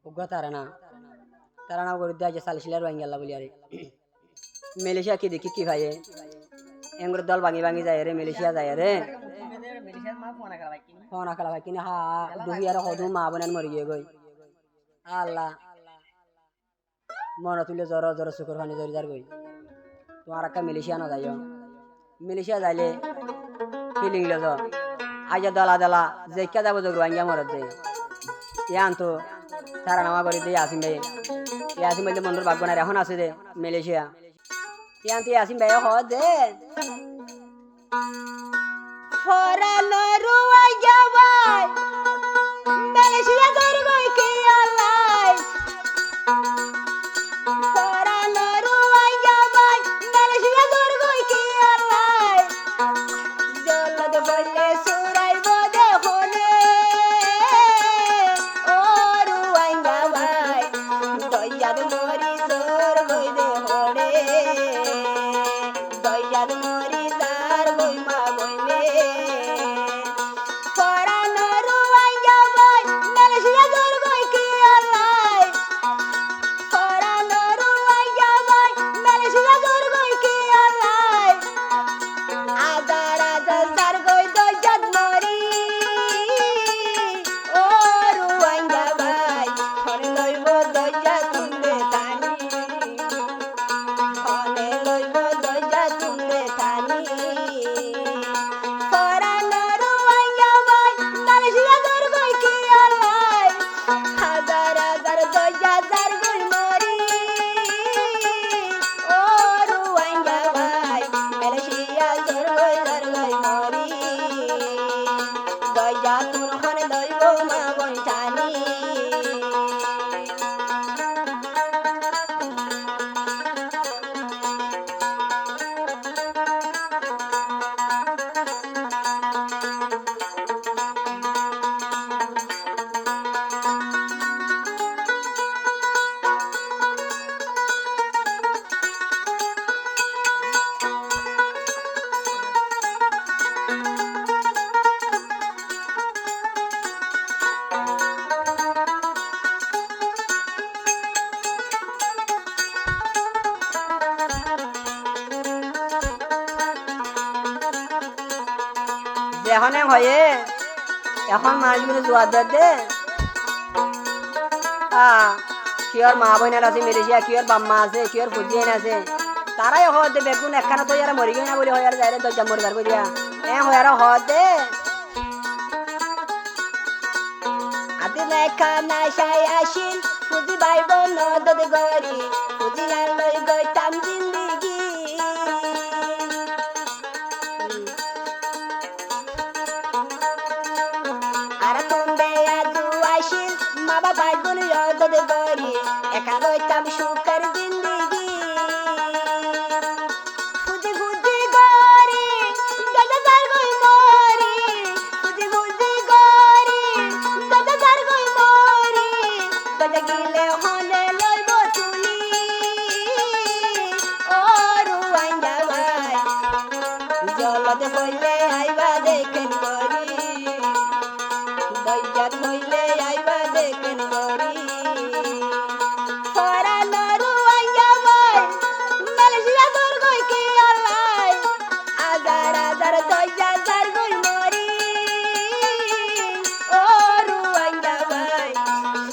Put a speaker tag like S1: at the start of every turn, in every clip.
S1: উগ্র তারা না করে দেয় যে সালিশিলার ভাঙি আল্লাহ বলি আরে মালয়েশিয়া কি দেখি কি ভাই এঙ্গুর দল ভাঙি ভাঙি যায় রে মালয়েশিয়া যায় রে ফোন খেলা ভাই কিনে হা ডুবি আর হদু মা বোনের মরি গিয়ে গই আল্লাহ মনে তুলে জ্বর জ্বর চুকুর পানি জরি যার গই তোমার একটা মালয়েশিয়া না যাইও মালয়েশিয়া যাইলে ফিলিং লজ আজ দলা দলা যে কে যাবো যোগ ভাঙ্গিয়া মরত দে ইয়ান তো তারা নামা করে দিয়ে আসিম ভাই আসিম ভাই মন্দির ভাগ্য না এখন আছে দে মালয়েশিয়া ইয়ান তো আসিম ভাই হ দে ফরানো রুয়াই যাবাই মালয়েশিয়া দর গই কি আল্লাহ ফরানো রুয়াই যাবাই মালয়েশিয়া দর গই কি আল্লাহ জলদ বলে সুরাই বদে হনে ও রুয়াই যাবাই দয়াদ মরি দর গই দে হনে দয়াদ মরি দার গই মা গইলে ফরানো রুয়াই যাবাই মালয়েশিয়া দর গই কি আল্লাহ ফরানো রুয়াই যাবাই মালয়েশিয়া দর গই কি আল্লাহ আদার আদার দার গই দয়াদ মরি ও রুয়াই যাবাই ফরে লইব দয়া তুলে তানি ফরে লইব দয়া তুলে তানি ফরানো রুয়াই যাবাই মালয়েশিয়া দর গই কি আল্লাহ হাজার হাজার দয়া দার গই মরি ও রুয়াই যাবাই মালয়েশিয়া দর গই মরি দয়া তুন হনে লইব মা গই টানি এখন হয়ে এখন মানুষগুলো জোয়ার দে কিয়র মা বোনের আছে মালয়েশিয়া কিয়র বাম্মা আছে কিয়র ফুজিয়ান আছে তারাই হদ দে বেগুন একখানা তো ইয়ারা মরি গই না বলে হয় আর যাইলে দরজা মরিবার করিয়া হয় আর হদ দে আদি লেখা না সাই আসিল ফুজি ভাই বোন নদদ গরি ফুজি আর লই গইতাম জিন্দিগি আর তুমি আজু আসিল মা বাবা বোন নদদ গরি একা গইতাম সুখের জিন্দিগি ফুজি ফুজি গরি দাদা দার গই মরি ফুজি ফুজি গরি দাদা দার গই মরি দাদা গিলে হনে লইব তুলি ও রুয়াই যাবাই জলদ হইলে আইবা দেখেন গরি দয়াত হইলে আইবা দেখেন গরি ফরানো রুয়াই যাবাই মালয়েশিয়া দর গই কি আল্লাহ আদার আদার দয়া দার গই মরি ও রুয়াই যাবাই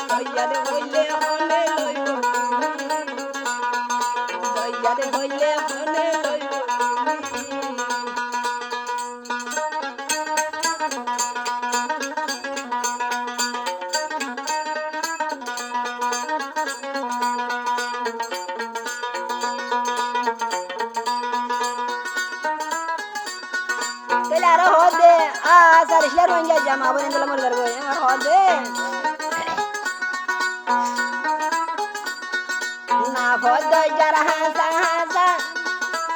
S1: দয়াত হইলে হনে লইব দয়াত হইলে হনে লইব তাহলে আরো হদ দে সালিশিলার ভাঙ্গিয়া যা মা বোনের দলে মরিবার গই আর হদ দে না ফদ যারা হাসা হাসা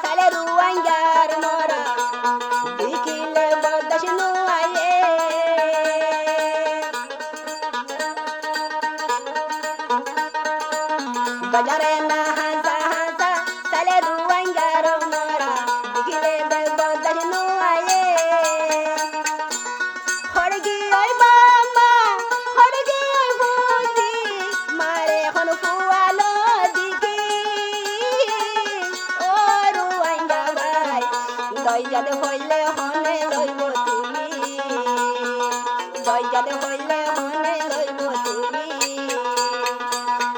S1: সালে রুয়াঙ্গার মরা দেখিলে বদাস নুয়ায়ে বাজারে না হাসা হাসা সালে রুয়াঙ্গার মরা দেখিলে বদাস নুয়ায়ে হড়গি ওই মামা হড়গি ওই ফুজি
S2: বন ফুয়ালো দিকে ও রুয়াইয়া ভাই দইজাতে হইলে হনে লইব তুমি দইজাতে হইলে হনে লইব তুমি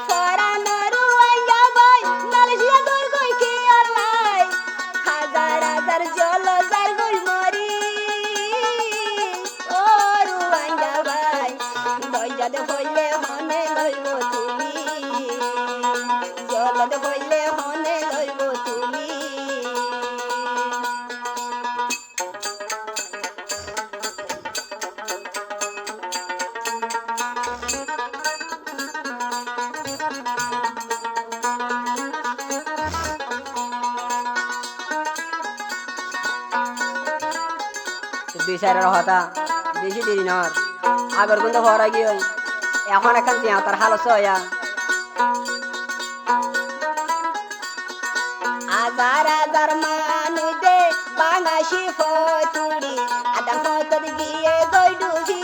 S2: ফরানো রুয়াইয়া ভাই মালয়েশিয়া দর কই কি আলাই হাজার হাজার জল যার গই মরি ও রুয়াইয়া ভাই দইজাতে হইলে হনে লইব তুমি জলতে হইলে হনে লইব তুমি
S1: দুই চারের হতা বেশি দেরি নর আগর কিন্তু ভরা গিয়ে এখন এখন তার হালস হইয়া
S2: হাজার হাজার মানুষে বাঙাসি ফতুড়ি আদা ফতর গিয়ে গই ডুবি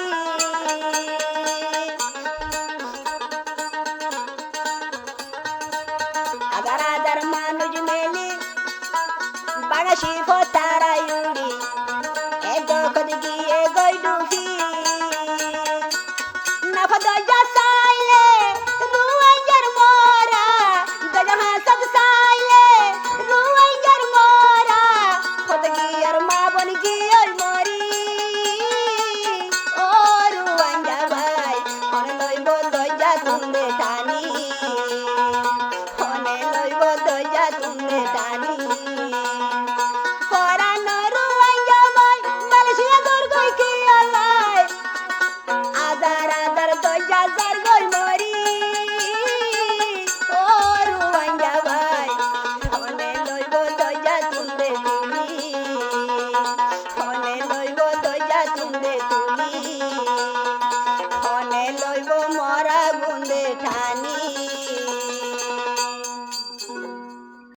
S2: হাজার হাজার মানুষ মেলি বাঙাসি ফতারা উড়ি এ দখত গিয়ে গই ডুবি নাফা দরজা সাইলে রুয়াইয়ার মোরা দরজা হাসত সাইলে রুয়াইয়ার মোরা ফত গিয়ার মা বন গিয়ার মরি ও রুয়াইয়া ভাই হনে লইব দরজা তুমে টানি হনে লইব দরজা তুমে টানি ফরানো রুয়াইয়া ভাই মালয়েশিয়া দর কই কি আলাই আদার আদার দরজা যার গই মরি ও রুয়াইয়া ভাই হনে লইব দরজা তুমে তুমি হনে লইব দরজা তুমে তুমি হনে লইব মরা গুন্দে ঠানি